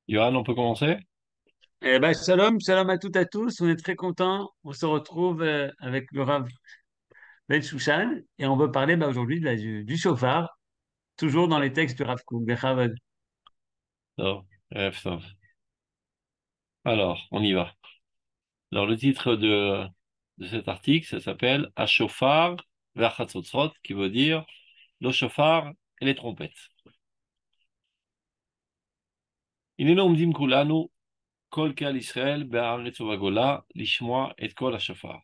Johan, on peut commencer? Eh ben, shalom, shalom à toutes et à tous. On est très contents. On se retrouve avec le Rav Ben Shushan et on veut parler aujourd'hui du shofar, toujours dans les textes du Rav Kook. Bechavod. Non. Tov. Alors, on y va. Alors, le titre de cet article, ça s'appelle Hashofar ve'achatzotzrot, qui veut dire le shofar et les trompettes. Inenu omdim kulanu kol kal Israël be'aretz u'vagola lishmoa et kol hashofar.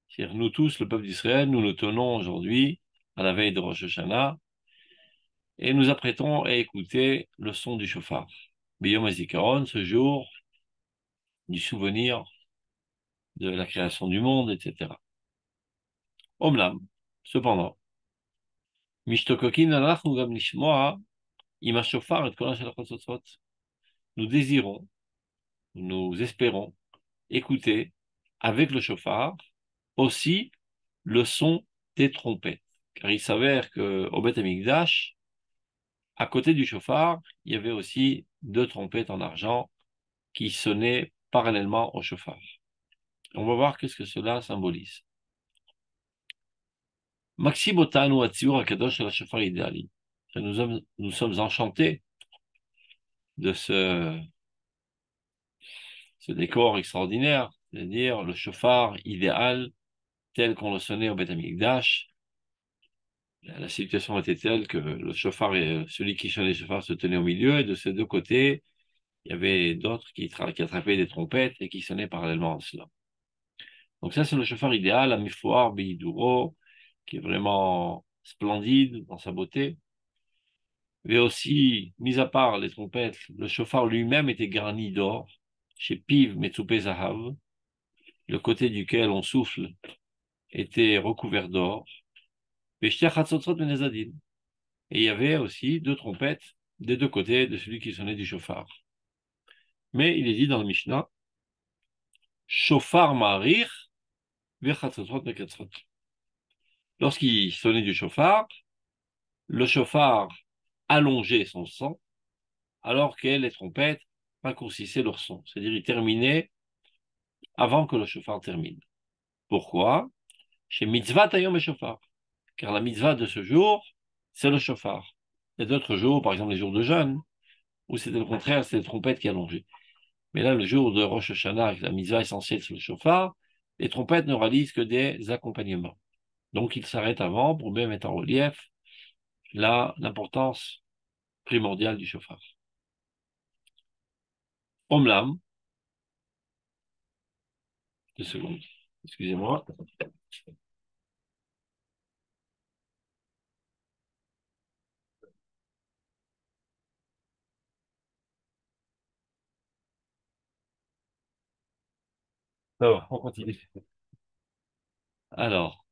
C'est-à-dire, nous tous, le peuple d'Israël, nous nous tenons aujourd'hui à la veille de Rosh Hashanah et nous apprêtons à écouter le son du shofar. Biyom HaZikaron, ce jour du souvenir de la création du monde, etc. Omlam, cependant, Mishtokokin אנחנו גם לשמוע עם השופר את קולן של החצוצרות. Nous désirons, nous espérons écouter avec le chauffard aussi le son des trompettes. Car il s'avère qu'au Beth Amikdash, à côté du chauffard, il y avait aussi deux trompettes en argent qui sonnaient parallèlement au chauffard. On va voir qu'est-ce que cela symbolise. Maxime Otanu Atziur Akadosh la chauffard idéali. Nous sommes enchantés de ce décor extraordinaire, c'est-à-dire le chauffard idéal tel qu'on le sonnait au Beth Amikdash. La situation était telle que le chauffard, celui qui sonnait le chauffard se tenait au milieu, et de ces deux côtés, il y avait d'autres qui attrapaient des trompettes et qui sonnaient parallèlement à cela. Donc ça, c'est le chauffard idéal, Amifoar Beiduro, qui est vraiment splendide dans sa beauté. Mais aussi, mis à part les trompettes, le chauffard lui-même était garni d'or, chez Piv Metsupé Zahav, le côté duquel on souffle était recouvert d'or. Et il y avait aussi deux trompettes des deux côtés de celui qui sonnait du chauffard. Mais il est dit dans le Mishnah, chauffard marir, lorsqu'il sonnait du chauffard, le chauffard allongeait son son, alors que les trompettes raccourcissaient leur son. C'est-à-dire, ils terminaient avant que le chauffard termine. Pourquoi? Chez mitzvah tayom et chauffard. Car la mitzvah de ce jour, c'est le chauffard. Il y a d'autres jours, par exemple les jours de jeûne, où c'était le contraire, c'est les trompettes qui allongeaient. Mais là, le jour de Rosh Hashanah, la mitzvah essentielle sur le chauffard, les trompettes ne réalisent que des accompagnements. Donc, ils s'arrêtent avant pour bien mettre en relief l'importance primordiale du chauffard. Omlam, 2 secondes, excusez-moi. Alors, on continue. Alors,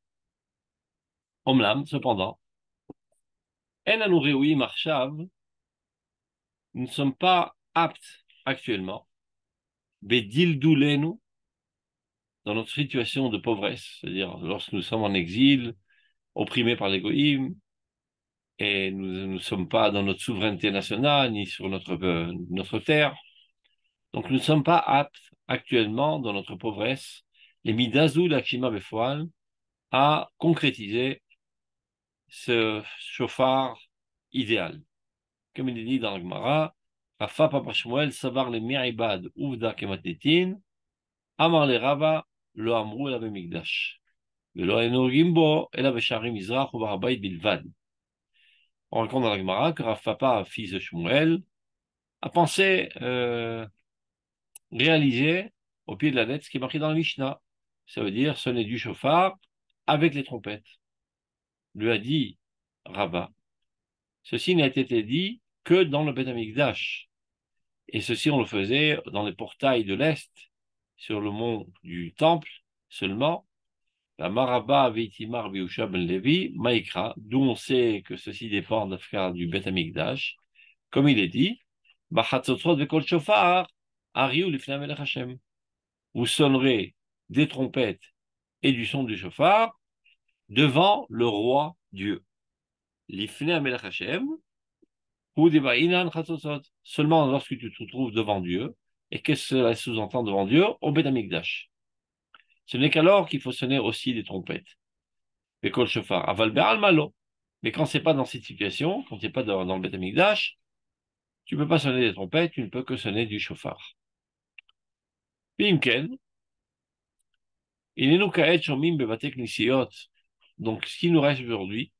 Omlam, cependant, En Anoureoui Marshav, nous ne sommes pas aptes actuellement, Bedil Doulenu, dans notre situation de pauvresse, c'est-à-dire lorsque nous sommes en exil, opprimés par les goïms, et nous ne sommes pas dans notre souveraineté nationale, ni sur notre terre. Donc nous ne sommes pas aptes actuellement, dans notre pauvresse, les Midazou, l'Akshima Befoal, à concrétiser ce chauffard idéal. Comme il est dit dans la Gemara, Rafa Papa Shmuel, Savar le Miribad, Uvda Kematetin, Amar le Rava, Lo Amrou el Mikdash. Velo Enogim Bo, Ela Besharim Mizrach, ou Barabait Bilvad. On raconte dans la Gemara que Rav Papa, fils de Shmuel, a pensé réaliser au pied de la lettre ce qui est marqué dans le Mishnah. Ça veut dire sonner du chauffard avec les trompettes. Lui a dit Rabat. Ceci n'a été dit que dans le Beth Amikdash. Et ceci, on le faisait dans les portails de l'Est, sur le mont du Temple seulement. La Maraba Veitimar Biusha Ben Levi, Maïkra, d'où on sait que ceci dépend du Beth Amikdash. Comme il est dit, Bachatzotrot Vekol Shofar, Ariou Lifnei Melech Hashem. Vous sonnerez des trompettes et du son du chauffard devant le roi Dieu. L'Ifnei Melech Hashem, Ou des ba'inan chatzot, seulement lorsque tu te trouves devant Dieu. Et qu'est-ce que cela sous-entend devant Dieu? Au Beth Amikdash. Ce n'est qu'alors qu'il faut sonner aussi des trompettes. Mais kol shofar, aval be'al malo. Mais quand c'est pas dans cette situation, quand tu n'es pas dans le Beth Amikdash, tu ne peux pas sonner des trompettes, tu ne peux que sonner du shofar. Pimken, il est nous ka'et shomim bebate knisiot. Donc, ce qui nous reste aujourd'hui,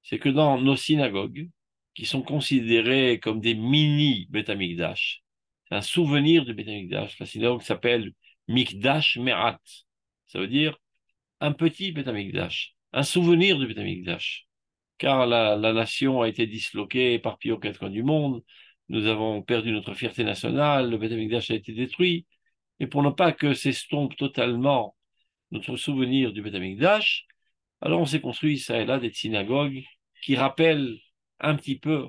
c'est que dans nos synagogues, qui sont considérées comme des mini Beth Amikdash, c'est un souvenir du Beth Amikdash. La synagogue s'appelle Mikdash Me'at. Ça veut dire un petit Beth Amikdash, un souvenir du Beth Amikdash. Car la nation a été disloquée, éparpillée aux quatre coins du monde. Nous avons perdu notre fierté nationale, le Beth Amikdash a été détruit. Et pour ne pas que s'estompe totalement notre souvenir du Beth Amikdash, alors on s'est construit ça et là des synagogues qui rappellent un petit peu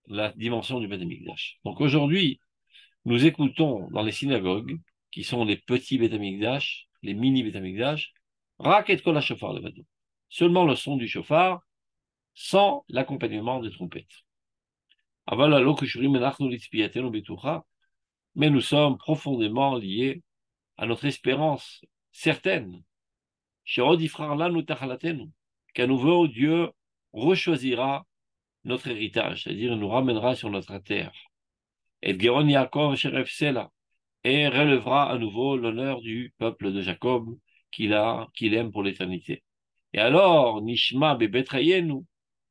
la dimension du Beth Amikdash. Donc aujourd'hui, nous écoutons dans les synagogues, qui sont les petits Beth Amikdash, les mini Beth Amikdash, Rak et Kol HaShofar le Vadou. Seulement le son du shofar, sans l'accompagnement des trompettes. Mais nous sommes profondément liés à notre espérance certaine qu'à nouveau Dieu rechoisira notre héritage, c'est-à-dire nous ramènera sur notre terre. Et Geron Yaakov Sheref Sela, et relèvera à nouveau l'honneur du peuple de Jacob qu'il aime pour l'éternité. Et alors, Nishma Bebetrayenu,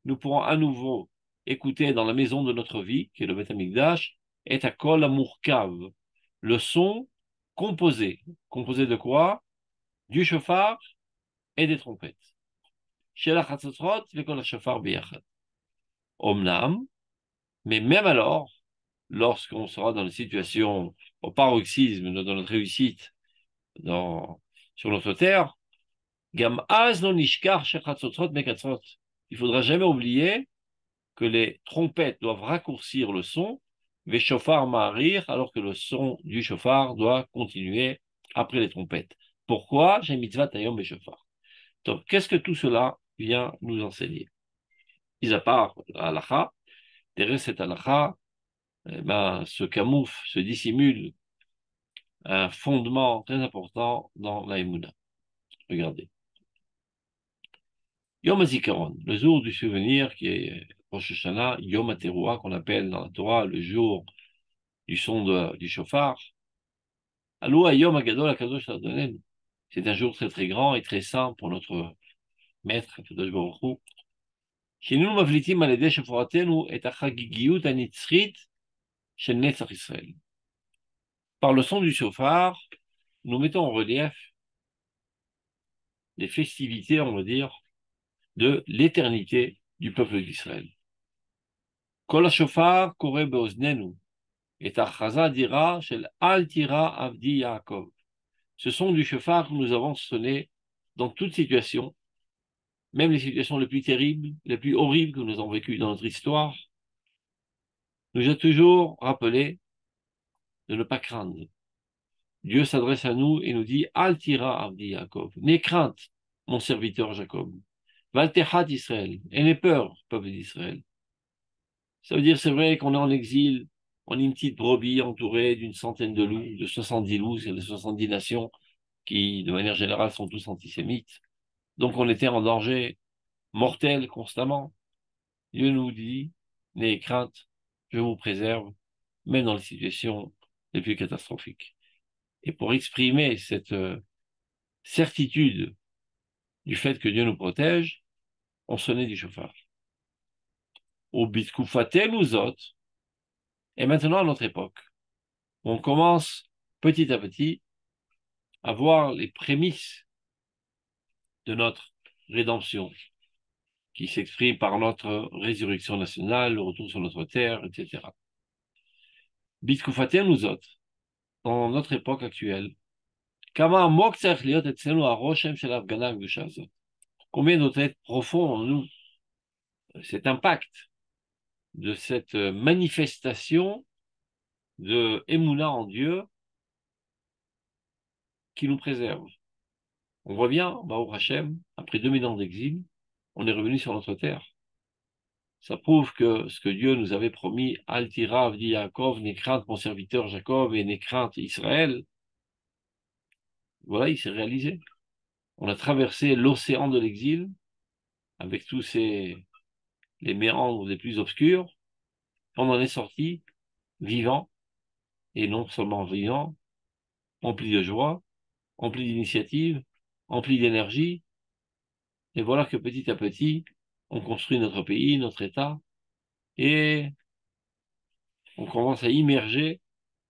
nous pourrons à nouveau écouter dans la maison de notre vie, qui est le Beth Amikdash, et à Kol Amurkav, le son composé. Composé de quoi? Du shofar et des trompettes. Shelach Hatzotrot, Vekol HaShofar Biyachad. Omnam, mais même alors, lorsqu'on sera dans une situation au paroxysme de notre réussite sur notre terre, Gam az non ishkar shechatzotrot mekatzot. Il ne faudra jamais oublier que les trompettes doivent raccourcir le son, veshofar ma'arir, alors que le son du shofar doit continuer après les trompettes. Pourquoi? J'ai mitzvah tayom beshofar. Donc, qu'est-ce que tout cela vient nous enseigner? Mis à part la halakha, derrière cette halakha, se camoufle, se dissimule un fondement très important dans la Emouna. Regardez. Yom HaZikaron, le jour du souvenir qui est Rosh Hashanah, Yom HaTeruah, qu'on appelle dans la Torah le jour du son du shofar. Alou Yom HaGadol HaKadosh HaAdonenu. C'est un jour très très grand et très saint pour notre maître, Kadosh Baruch Hu. Chez nous, Mavlitim Aledeh Shoforatenu et Achagigiyut Anitzrit Shel Netzach Israël. Par le son du shofar, nous mettons en relief les festivités, on va dire, de l'éternité du peuple d'Israël. Kol HaShofar Kore Beoznenu et Achaza dira Shel Al Tira Avdi Yaakov. Ce son du shofar que nous avons sonné dans toute situation, même les situations les plus terribles, les plus horribles que nous avons vécues dans notre histoire, nous a toujours rappelé de ne pas craindre. Dieu s'adresse à nous et nous dit Al Tira Avdi Yaakov. N'aie crainte, mon serviteur Jacob. Valtechat Israël. Et n'aie peur, peuple d'Israël. Ça veut dire, c'est vrai qu'on est en exil, on est une petite brebis entourée d'une centaine de loups, de 70 loups, c'est les 70 nations qui, de manière générale, sont tous antisémites. Donc on était en danger mortel constamment. Dieu nous dit, n'ayez crainte, je vous préserve, même dans les situations les plus catastrophiques. Et pour exprimer cette certitude du fait que Dieu nous protège, on sonnait du chauffard. Au bitkoufaté nous autres, et maintenant à notre époque, on commence petit à petit à voir les prémices de notre rédemption, qui s'exprime par notre résurrection nationale, le retour sur notre terre, etc. Bitkoufaté nous autres, dans notre époque actuelle, combien doit être profond en nous cet impact de cette manifestation de Emouna en Dieu qui nous préserve. On voit bien, Baruch Hashem, après 2000 ans d'exil, on est revenu sur notre terre. Ça prouve que ce que Dieu nous avait promis, Al tirav dit Yaakov, n'aie crainte mon serviteur Jacob et n'aie crainte Israël, voilà, il s'est réalisé. On a traversé l'océan de l'exil avec tous les méandres les plus obscurs. On en est sorti vivant, et non seulement vivant, empli de joie, empli d'initiative, empli d'énergie. Et voilà que petit à petit, on construit notre pays, notre État, et on commence à immerger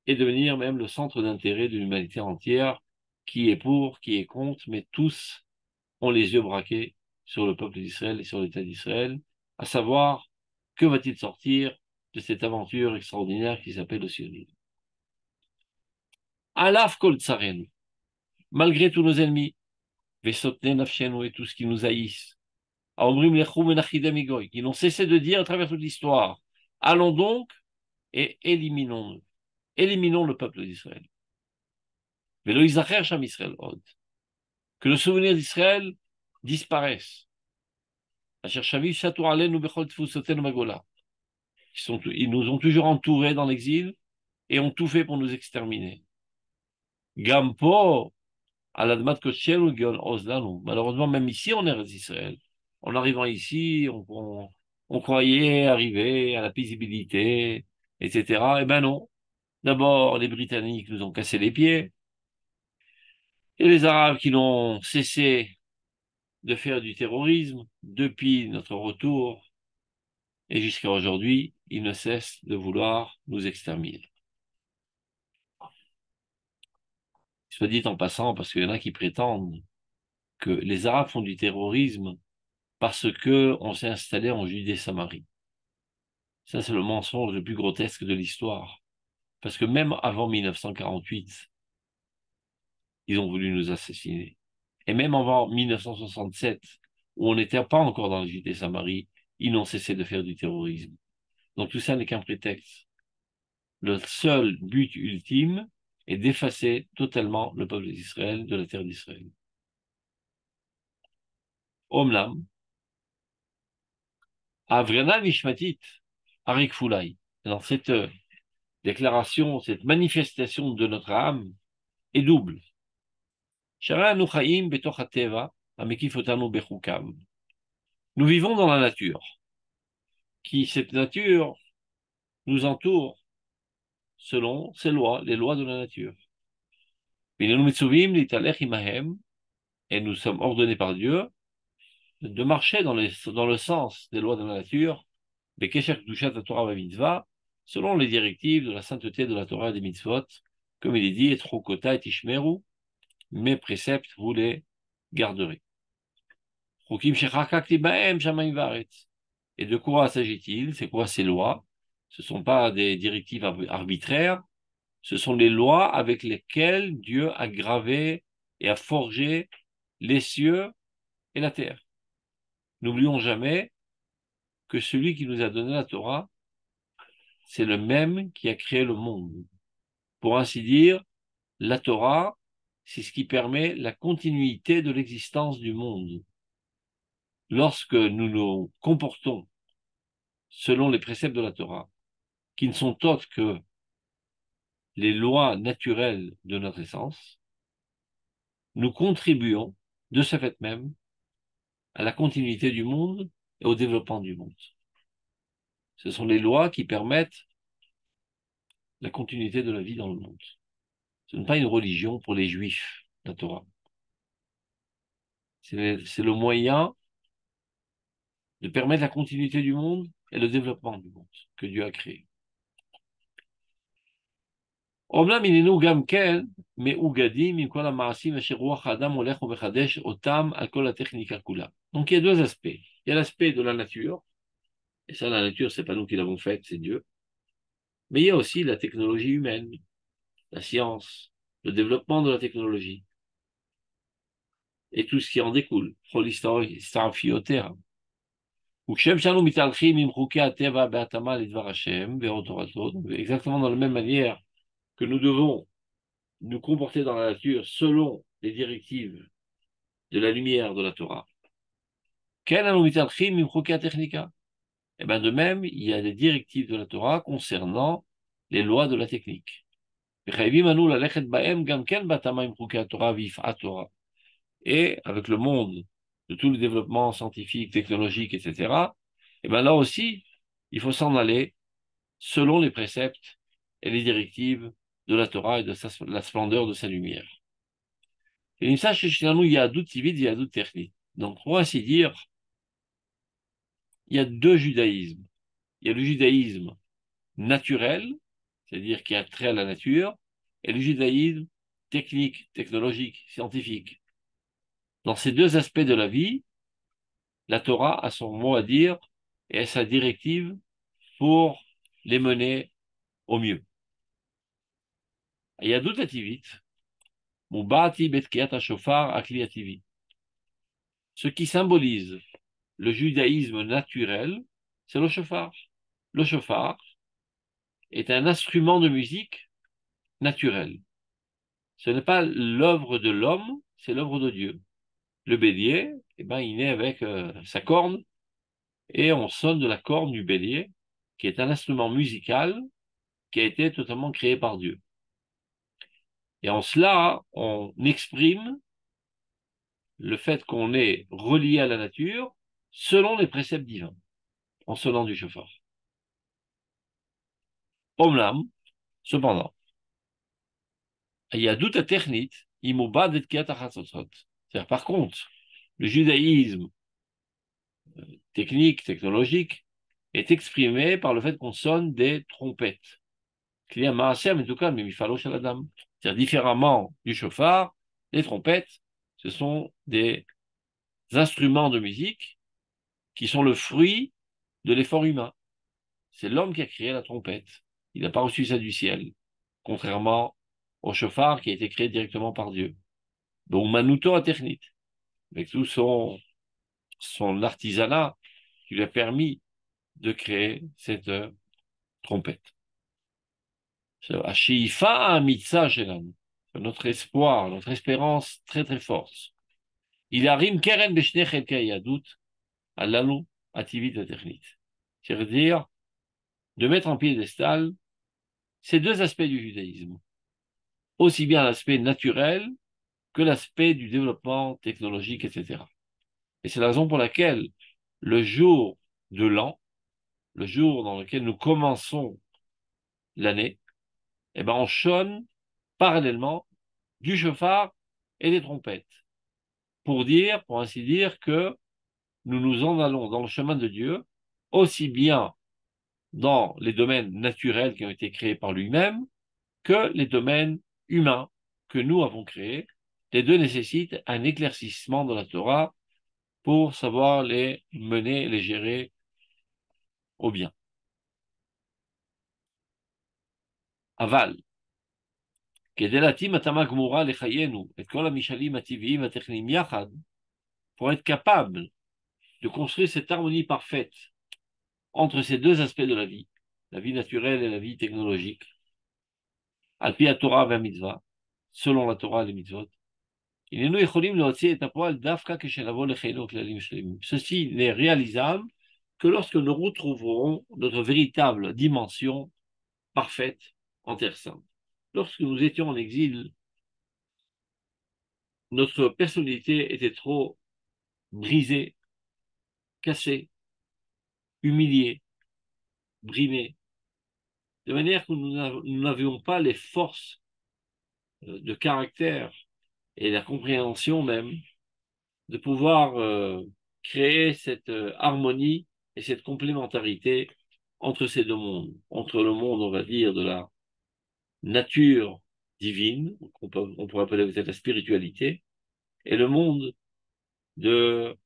et devenir même le centre d'intérêt de l'humanité entière, qui est pour, qui est contre, mais tous ont les yeux braqués sur le peuple d'Israël et sur l'État d'Israël, à savoir, que va-t-il sortir de cette aventure extraordinaire qui s'appelle le sionisme. Alaf kol tsaren, malgré tous nos ennemis, vesotne nafshenu et tout ce qui nous haïssent, aomrim lechum enachidem igoy, qui n'ont cessé de dire à travers toute l'histoire, allons donc et éliminons le peuple d'Israël. Velo yizacher sham Israël od, que le souvenir d'Israël disparaisse. Asher shaviv shatur alenu bechol tfusotenu magola. Ils nous ont toujours entourés dans l'exil et ont tout fait pour nous exterminer. Gampo, aladmat koshelu gion ozlanu. Malheureusement, même ici, on est resté Israël. En arrivant ici, on croyait arriver à la paisibilité, etc. Eh ben non. D'abord, les Britanniques nous ont cassé les pieds, et les Arabes qui n'ont cessé de faire du terrorisme depuis notre retour, et jusqu'à aujourd'hui, ils ne cessent de vouloir nous exterminer. Soit dit en passant, parce qu'il y en a qui prétendent que les Arabes font du terrorisme parce que on s'est installé en Judée-Samarie. Ça, c'est le mensonge le plus grotesque de l'histoire. Parce que même avant 1948, ils ont voulu nous assassiner. Et même avant 1967, où on n'était pas encore dans la Judée-Samarie, ils n'ont cessé de faire du terrorisme. Donc tout ça n'est qu'un prétexte. Le seul but ultime est d'effacer totalement le peuple d'Israël de la terre d'Israël. Omlam, Avrana Nishmatit, Arik Foulay. Dans cette déclaration, cette manifestation de notre âme est double. Nous vivons dans la nature, cette nature nous entoure selon ses lois, les lois de la nature. Et nous sommes ordonnés par Dieu de marcher dans le sens des lois de la nature, selon les directives de la sainteté de la Torah et des mitzvot, comme il est dit, et Trokota et Ishmeru, mes préceptes, vous les garderez. Et de quoi s'agit-il? C'est quoi ces lois? Ce ne sont pas des directives arbitraires, ce sont les lois avec lesquelles Dieu a gravé et a forgé les cieux et la terre. N'oublions jamais que celui qui nous a donné la Torah, c'est le même qui a créé le monde. Pour ainsi dire, la Torah, c'est ce qui permet la continuité de l'existence du monde. Lorsque nous nous comportons selon les préceptes de la Torah, qui ne sont autres que les lois naturelles de notre essence, nous contribuons, de ce fait même, à la continuité du monde et au développement du monde. Ce sont les lois qui permettent la continuité de la vie dans le monde. Ce n'est pas une religion pour les juifs, la Torah. C'est le moyen de permettre la continuité du monde et le développement du monde que Dieu a créé. אומנם הננו גם כן מאוגדים עם כל המעשים אשר רוח האדם הולך ומחדש אותם על כל הטכניקה כולה. Donc il y a deux aspects. Il y a l'aspect de la nature, et ça la nature c'est pas nous qui l'avons faite, c'est Dieu. Mais il y a aussi la technologie humaine, la science, le développement de la technologie et tout ce qui en découle. Exactement dans la même manière que nous devons nous comporter dans la nature selon les directives de la lumière de la Torah. Et bien de même, il y a des directives de la Torah concernant les lois de la technique. Et avec le monde de tout le développement scientifique, technologique, etc., et bien là aussi, il faut s'en aller selon les préceptes et les directives de la Torah et de la splendeur de sa lumière. Et il sache il y a doute civil, il y a doute technique. Donc, pour ainsi dire, il y a deux judaïsmes. Il y a le judaïsme naturel, c'est-à-dire qui a trait à la nature, et le judaïsme technique, technologique, scientifique. Dans ces deux aspects de la vie, la Torah a son mot à dire et a sa directive pour les mener au mieux. Il y a doute ativit, Mubati betkiat hashofar akli ativi. Ce qui symbolise le judaïsme naturel, c'est le shofar. Le shofar est un instrument de musique naturel. Ce n'est pas l'œuvre de l'homme, c'est l'œuvre de Dieu. Le bélier, eh ben, il naît avec sa corne et on sonne de la corne du bélier, qui est un instrument musical qui a été totalement créé par Dieu. Et en cela, on exprime le fait qu'on est relié à la nature selon les préceptes divins, en sonnant du shofar. Omlam, cependant, il y a doute à technit, imoba detkiat achatzot. C'est-à-dire, par contre, le judaïsme technique, technologique, est exprimé par le fait qu'on sonne des trompettes. C'est-à-dire, différemment du chauffard, les trompettes, ce sont des instruments de musique qui sont le fruit de l'effort humain. C'est l'homme qui a créé la trompette. Il n'a pas reçu ça du ciel, contrairement au chauffard qui a été créé directement par Dieu. Donc, Manuto a technite, avec tout son artisanat qui lui a permis de créer cette trompette. Notre espoir, notre espérance très très forte. Il arrive keren beshnechel kayadut alalu ativit technite. C'est-à-dire de mettre en piédestal ces deux aspects du judaïsme, aussi bien l'aspect naturel que l'aspect du développement technologique, etc. Et c'est la raison pour laquelle le jour de l'an, le jour dans lequel nous commençons l'année, eh ben on sonne parallèlement du chauffard et des trompettes, pour ainsi dire, que nous nous en allons dans le chemin de Dieu, aussi bien dans les domaines naturels qui ont été créés par lui-même, que les domaines humains que nous avons créés. Les deux nécessitent un éclaircissement de la Torah pour savoir les mener, les gérer au bien. Aval. Pour être capable de construire cette harmonie parfaite entre ces deux aspects de la vie naturelle et la vie technologique, al-pi la Torah et la mitzvah, selon la Torah et les mitzvot. Ceci n'est réalisable que lorsque nous retrouverons notre véritable dimension parfaite en Terre Sainte. Lorsque nous étions en exil, notre personnalité était trop brisée, cassée, humiliée, brimée, de manière que nous n'avions pas les forces de caractère et la compréhension même de pouvoir créer cette harmonie et cette complémentarité entre ces deux mondes, entre le monde, on va dire, de la nature divine, on pourrait appeler peut-être la spiritualité, et le monde de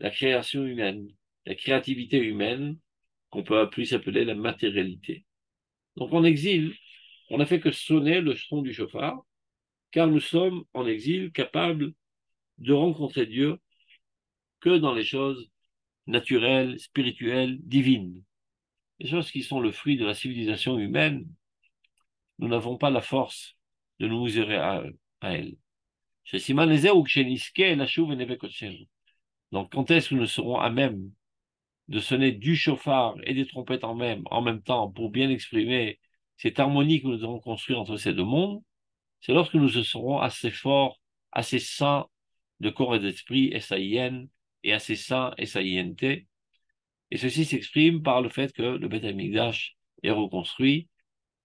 la création humaine, la créativité humaine, qu'on peut plus appeler la matérialité. Donc en exil, on n'a fait que sonner le son du chauffard, car nous sommes en exil capables de rencontrer Dieu que dans les choses naturelles, spirituelles, divines. Les choses qui sont le fruit de la civilisation humaine, nous n'avons pas la force de nous mesurer à elles. Donc quand est-ce que nous serons à même de sonner du chauffard et des trompettes en même temps pour bien exprimer cette harmonie que nous devons construire entre ces deux mondes, c'est lorsque nous serons assez forts, assez sains de corps et d'esprit, S-A-I-N, et assez sains, S-A-I-N-T. Et ceci s'exprime par le fait que le Beth Amikdash est reconstruit,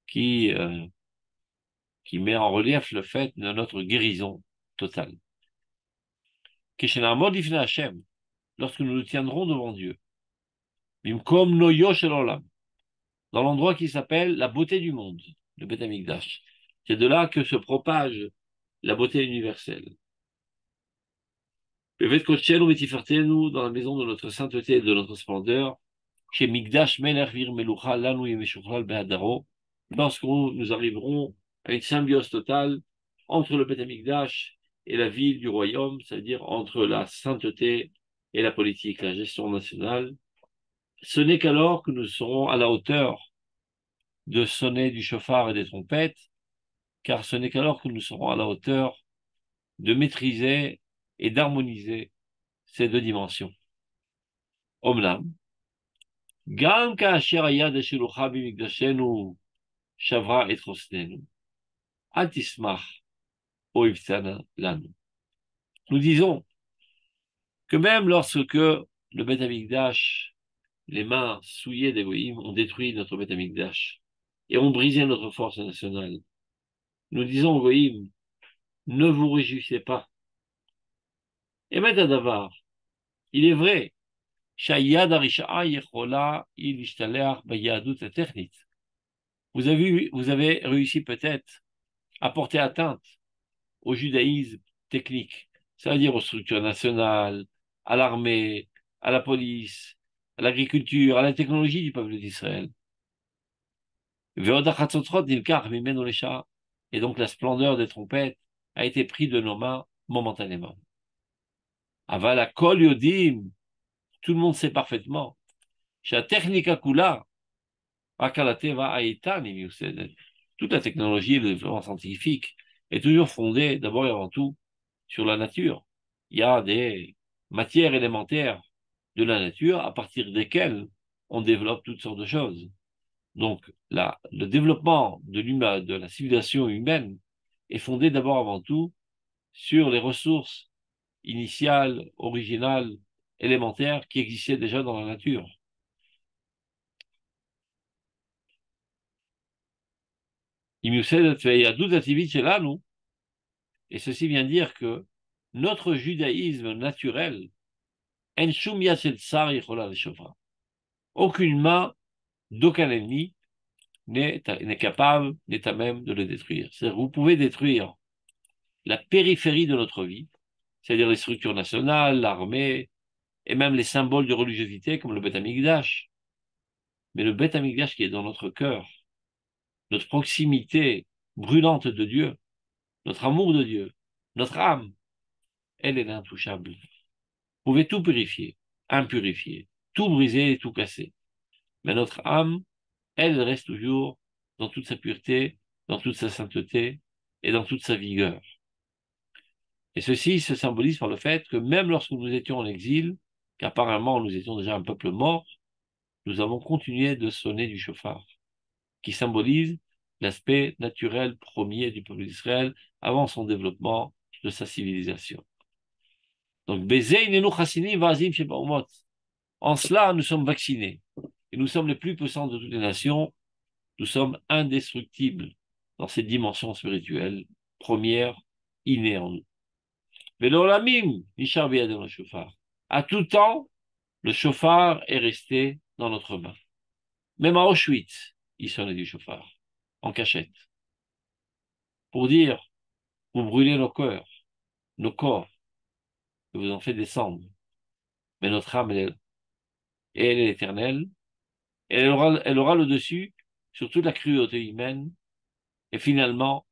qui, euh, qui met en relief le fait de notre guérison totale. Keshenamod Lifnei Hashem, lorsque nous nous tiendrons devant Dieu, Bimkom Noyo Shel Olam, dans l'endroit qui s'appelle la beauté du monde, le Beth Amikdash. C'est de là que se propage la beauté universelle. Le Bet Kodesh Betifartenu, dans la maison de notre sainteté et de notre splendeur, chez Migdash Melech Vir Melucha Lanu Yemeshuchral Behadaro, lorsque nous arriverons à une symbiose totale entre le Beth Amikdash et la ville du royaume, c'est-à-dire entre la sainteté et la politique, la gestion nationale, ce n'est qu'alors que nous serons à la hauteur de sonner du chauffard et des trompettes, car ce n'est qu'alors que nous serons à la hauteur de maîtriser et d'harmoniser ces deux dimensions. Omnam, Gam Kaasher Hayad Eshelucha Bimikdashenu Shavra et Trosnenu, Atismach Oivtana Lanu. Nous disons que même lorsque le Beth Amikdash, les mains souillées des Goïm, ont détruit notre Beth Amikdash et ont brisé notre force nationale, nous disons aux Goïm, ne vous réjouissez pas. Et Davar, il est vrai, Shayad Arisha'a Yechola Il Ishtaleach Bayadut Eternit. Vous avez réussi peut-être à porter atteinte au judaïsme technique, c'est-à-dire aux structures nationales, à l'armée, à la police, à l'agriculture, à la technologie du peuple d'Israël. Et donc la splendeur des trompettes a été prise de nos mains momentanément. Avala kol yodim, tout le monde sait parfaitement. Technica kula, akalateva aitan toute la technologie et le développement scientifique est toujours fondée d'abord et avant tout sur la nature. Il y a des matières élémentaires de la nature à partir desquelles on développe toutes sortes de choses. Donc, le développement de la civilisation humaine est fondé d'abord avant tout sur les ressources initiales, originales, élémentaires qui existaient déjà dans la nature. Et ceci vient dire que notre judaïsme naturel, aucune main d'aucun ennemi n'est capable, n'est à même de le détruire. C'est-à-dire que vous pouvez détruire la périphérie de notre vie, c'est-à-dire les structures nationales, l'armée, et même les symboles de religiosité comme le Beth Amikdash. Mais le Beth Amikdash qui est dans notre cœur, notre proximité brûlante de Dieu, notre amour de Dieu, notre âme, elle est intouchable. Vous pouvez tout purifier, impurifier, tout briser et tout casser. Mais notre âme, elle reste toujours dans toute sa pureté, dans toute sa sainteté et dans toute sa vigueur. Et ceci se symbolise par le fait que même lorsque nous étions en exil, qu'apparemment nous étions déjà un peuple mort, nous avons continué de sonner du chauffard, qui symbolise l'aspect naturel premier du peuple d'Israël avant son développement de sa civilisation. Donc, en cela, nous sommes vaccinés. Et nous sommes les plus puissants de toutes les nations. Nous sommes indestructibles dans cette dimension spirituelle première, innée en nous. À tout temps, le chauffard est resté dans notre main. Même à Auschwitz, il sonnait du chauffard, en cachette. Pour dire, vous brûlez nos corps, que vous en faites descendre. Mais notre âme, elle est éternelle, et elle aura le dessus sur toute la cruauté humaine, et finalement,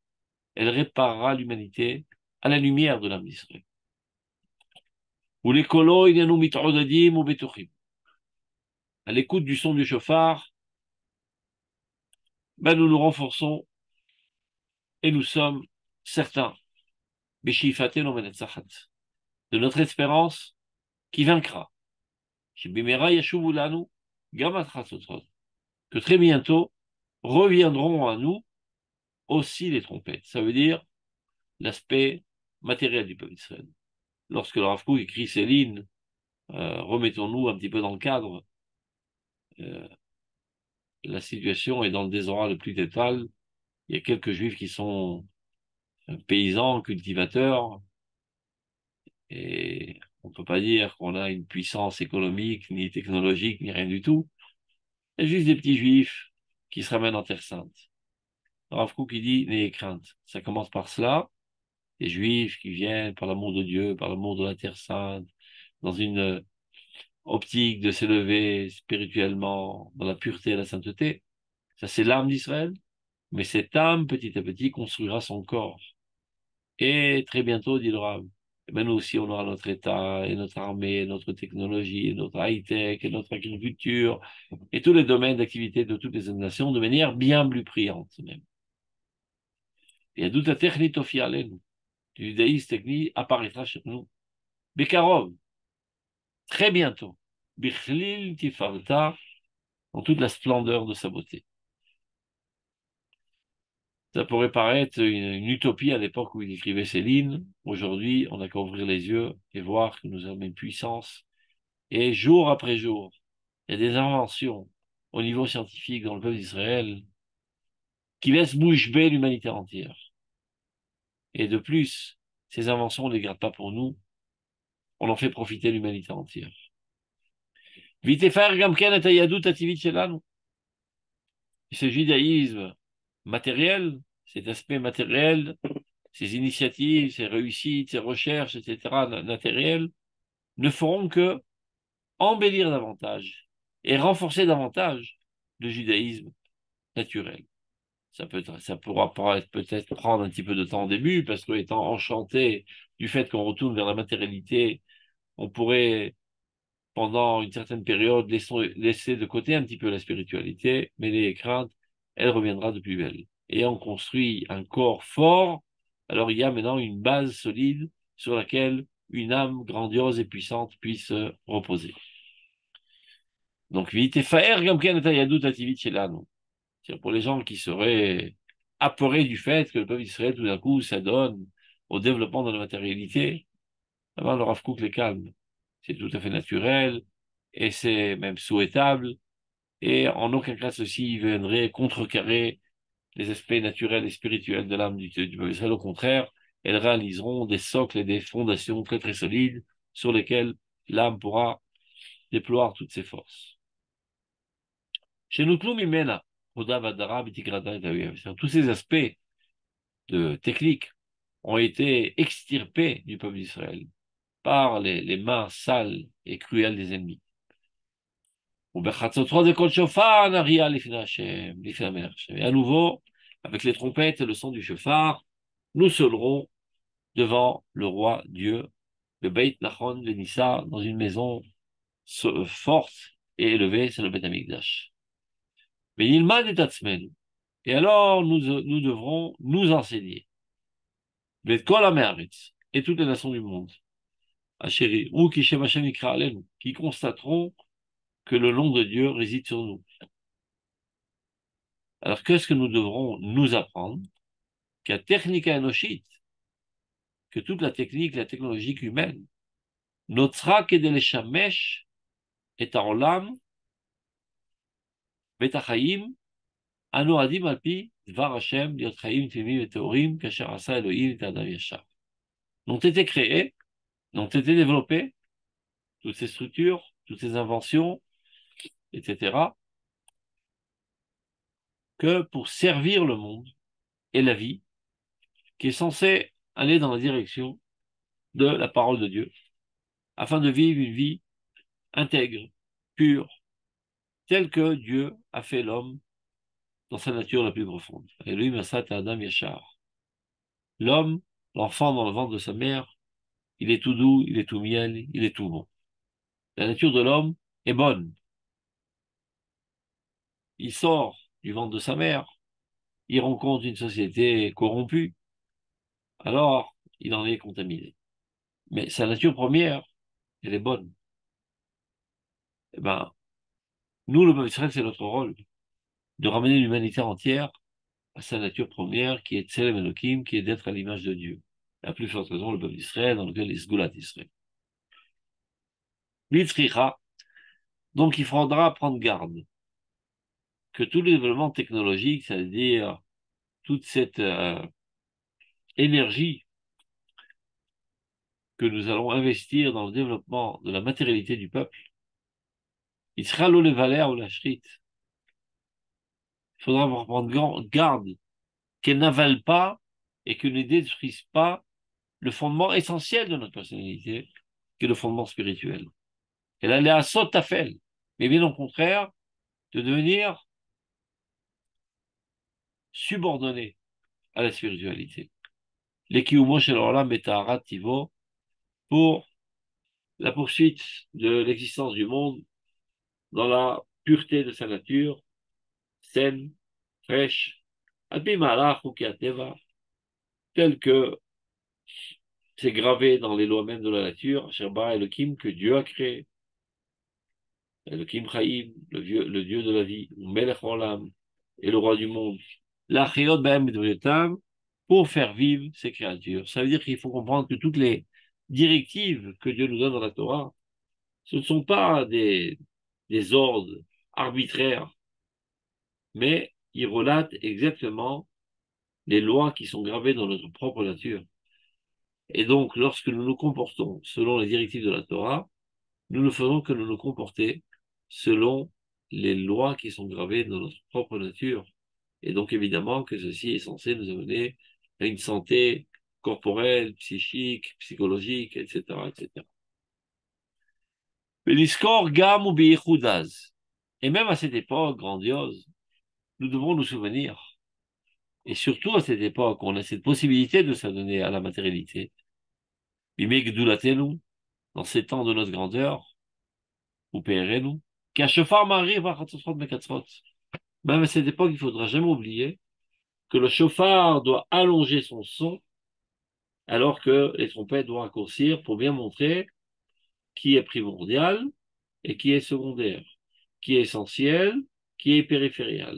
elle réparera l'humanité à la lumière de l'âme d'Israël. À l'écoute du son du chauffard, nous nous renforçons et nous sommes certains de notre espérance qui vaincra. שבמהרה ישובו לנו גם החצוצרות, que très bientôt reviendront à nous aussi les trompettes. Ça veut dire l'aspect matériel du peuple d'Israël. Lorsque le Rav Kook écrit ces lignes, remettons-nous un petit peu dans le cadre, euh, la situation est dans le désordre le plus total. Il y a quelques juifs qui sont paysans, cultivateurs, et on ne peut pas dire qu'on a une puissance économique, ni technologique, ni rien du tout. Il y a juste des petits juifs qui se ramènent en Terre Sainte. Rav Kook, il dit, n'ayez crainte. Ça commence par cela. Des juifs qui viennent par l'amour de Dieu, par l'amour de la Terre Sainte, dans une optique de s'élever spirituellement dans la pureté et la sainteté. Ça, c'est l'âme d'Israël. Mais cette âme, petit à petit, construira son corps. Et très bientôt, dit le Rav, eh ben, nous aussi, on aura notre État, et notre armée, et notre technologie, et notre high-tech, et notre agriculture, et tous les domaines d'activité de toutes les nations, de manière bien plus brillante, même. Et toute technique du judaïsme technique apparaîtra chez nous. Bekarov, très bientôt. Bichlil Tifarta, dans toute la splendeur de sa beauté. Ça pourrait paraître une utopie à l'époque où il écrivait ces lignes. Aujourd'hui, on n'a qu'à ouvrir les yeux et voir que nous avons une puissance. Et jour après jour, il y a des inventions au niveau scientifique dans le peuple d'Israël qui laissent bouche bée l'humanité entière. Et de plus, ces inventions, on ne les garde pas pour nous, on en fait profiter l'humanité entière. Vitefer gamken et ayadut ativit shelanu. Ce judaïsme matériel, cet aspect matériel, ces initiatives, ces réussites, ces recherches, etc., matérielles, ne feront que embellir davantage et renforcer davantage le judaïsme naturel. Ça pourra peut-être prendre un petit peu de temps au début, parce qu'étant enchanté du fait qu'on retourne vers la matérialité, on pourrait, pendant une certaine période, laisser de côté un petit peu la spiritualité, mais les craintes, elle reviendra de plus belle. Et on construit un corps fort, alors il y a maintenant une base solide sur laquelle une âme grandiose et puissante puisse reposer. Donc, c'est pour les gens qui seraient apeurés du fait que le peuple d'Israël, tout d'un coup, s'adonne au développement de la matérialité, alors le Rav Kook les calme. C'est tout à fait naturel, et c'est même souhaitable, et en aucun cas ceci viendrait contrecarrer les aspects naturels et spirituels de l'âme du peuple d'Israël. Au contraire, elles réaliseront des socles et des fondations très très solides sur lesquelles l'âme pourra déployer toutes ses forces. Chez nous, Mimena, tous ces aspects de technique ont été extirpés du peuple d'Israël par les mains sales et cruelles des ennemis. Et à nouveau, avec les trompettes et le son du chauffard, nous sonnerons devant le roi Dieu, le Beit Nachon, le Nissa, dans une maison forte et élevée, c'est le Beit Amikdash. Mais il m'a des. Et alors, nous devrons nous enseigner. Et toutes les nations du monde, Achéri, ou qui constateront que le nom de Dieu réside sur nous. Alors, qu'est-ce que nous devrons nous apprendre? Qu'à technica enoshit, que toute la technique, la technologie humaine, notra kedeleshamesh et olam, betachaim, anu adim alpi, dvar Hashem, liot chaim timim et teorim, kasher asa Elohim et adam yashar. N'ont été créés, n'ont été développés, toutes ces structures, toutes ces inventions, etc., que pour servir le monde et la vie, qui est censée aller dans la direction de la parole de Dieu, afin de vivre une vie intègre, pure, telle que Dieu a fait l'homme dans sa nature la plus profonde. Et lui, Masat Adam Yachar. L'homme, l'enfant dans le ventre de sa mère, il est tout doux, il est tout miel, il est tout bon. La nature de l'homme est bonne. Il sort du ventre de sa mère, il rencontre une société corrompue, alors il en est contaminé. Mais sa nature première, elle est bonne. Eh ben, nous, le peuple d'Israël, c'est notre rôle de ramener l'humanité entière à sa nature première, qui est Tselem Elohim, qui est d'être à l'image de Dieu. La plus forte raison, le peuple d'Israël, dans lequel est Sgulat Israël. Litzricha, donc il faudra prendre garde que tout le développement technologique, c'est-à-dire toute cette énergie que nous allons investir dans le développement de la matérialité du peuple, il sera l'eau les valeurs ou la shrite. Il faudra prendre garde qu'elle n'avale pas et qu'elle ne détruise pas le fondement essentiel de notre personnalité, qui est le fondement spirituel. Elle allait à Sotafel, mais bien au contraire, de devenir subordonné à la spiritualité. L'Ekiyumo shel olam betaharat tivo, pour la poursuite de l'existence du monde dans la pureté de sa nature, saine, fraîche, Abimala Teva, tel que c'est gravé dans les lois mêmes de la nature, Sherba Elohim, que Dieu a créé, Elohim Chaim, le Dieu de la vie, Melech Olam, et le roi du monde, l'Achiot B'em B'Dvriotam, pour faire vivre ces créatures. Ça veut dire qu'il faut comprendre que toutes les directives que Dieu nous donne dans la Torah, ce ne sont pas des ordres arbitraires, mais ils relatent exactement les lois qui sont gravées dans notre propre nature. Et donc, lorsque nous nous comportons selon les directives de la Torah, nous ne faisons que nous comporter selon les lois qui sont gravées dans notre propre nature. Et donc, évidemment, que ceci est censé nous amener à une santé corporelle, psychique, psychologique, etc., etc. Beliskor gam ou beichudaz. Et même à cette époque grandiose, nous devons nous souvenir, et surtout à cette époque, on a cette possibilité de s'adonner à la matérialité. Bimegdulatenu, dans ces temps de notre grandeur, ou Pe'erenu, qu'un chauffard m'arrive à Khatsofot Mekatzot. Même à cette époque, il ne faudra jamais oublier que le chauffard doit allonger son son alors que les trompettes doivent raccourcir pour bien montrer qui est primordial et qui est secondaire, qui est essentiel, qui est périphérial.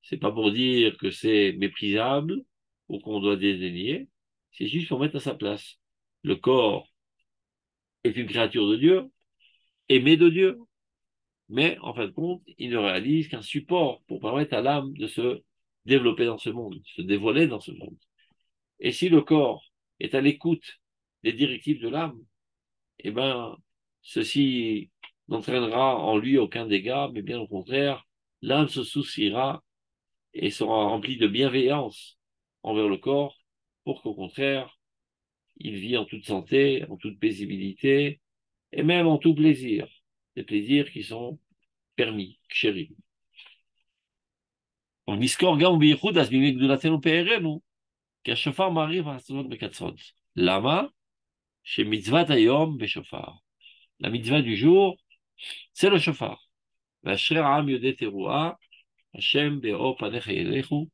C'est pas pour dire que c'est méprisable ou qu'on doit dédaigner, c'est juste pour mettre à sa place. Le corps est une créature de Dieu, aimée de Dieu, mais en fin de compte, il ne réalise qu'un support pour permettre à l'âme de se développer dans ce monde, se dévoiler dans ce monde. Et si le corps est à l'écoute des directives de l'âme, eh ben, ceci n'entraînera en lui aucun dégât, mais bien au contraire, l'âme se souciera et sera remplie de bienveillance envers le corps pour qu'au contraire, il vit en toute santé, en toute paisibilité et même en tout plaisir, des plaisirs qui sont permis, chéris. Donc, נזכור גם בייחוד אז בימי גדולתנו פארנו, כי השופר מעריב החצוצות בקצות. למה? שמצוות היום בשופר. La mitzvah du jour, c'est le shofar. V'asher ha'am yodeh teruah, Hashem be'or panecha yelechu.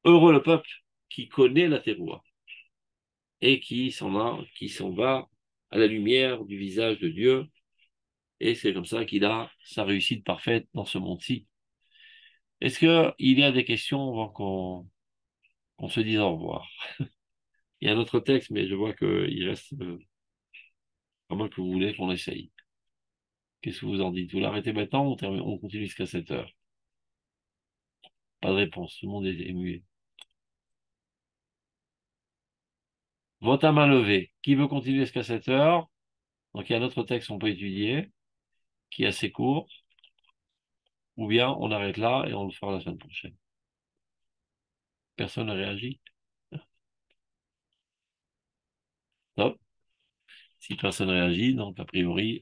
Heureux le peuple qui connaît la teruah et qui s'en va à la lumière du visage de Dieu. Et c'est comme ça qu'il a sa réussite parfaite dans ce monde-ci. Est-ce qu'il y a des questions avant qu'on se dise au revoir? Il y a un autre texte, mais je vois qu'il reste, à moins que vous voulez qu'on essaye. Qu'est-ce que vous en dites? Vous l'arrêtez maintenant ou on continue jusqu'à 7 heures? Pas de réponse, tout le monde est muet. Vote à main levée. Qui veut continuer jusqu'à 7 heures? Donc il y a un autre texte qu'on peut étudier, qui est assez court, ou bien on arrête là et on le fera la semaine prochaine. Personne ne réagit? Non. Si personne ne réagit, donc a priori,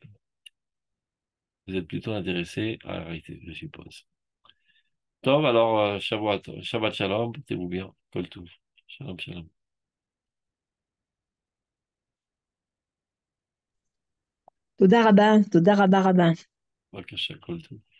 vous êtes plutôt intéressé à arrêter, je suppose. Tom, alors, Shabbat Shalom, portez-vous bien, Kol Tov. Shalom, shalom. תודה רבה, תודה רבה רבה. בבקשה, Kol Tov.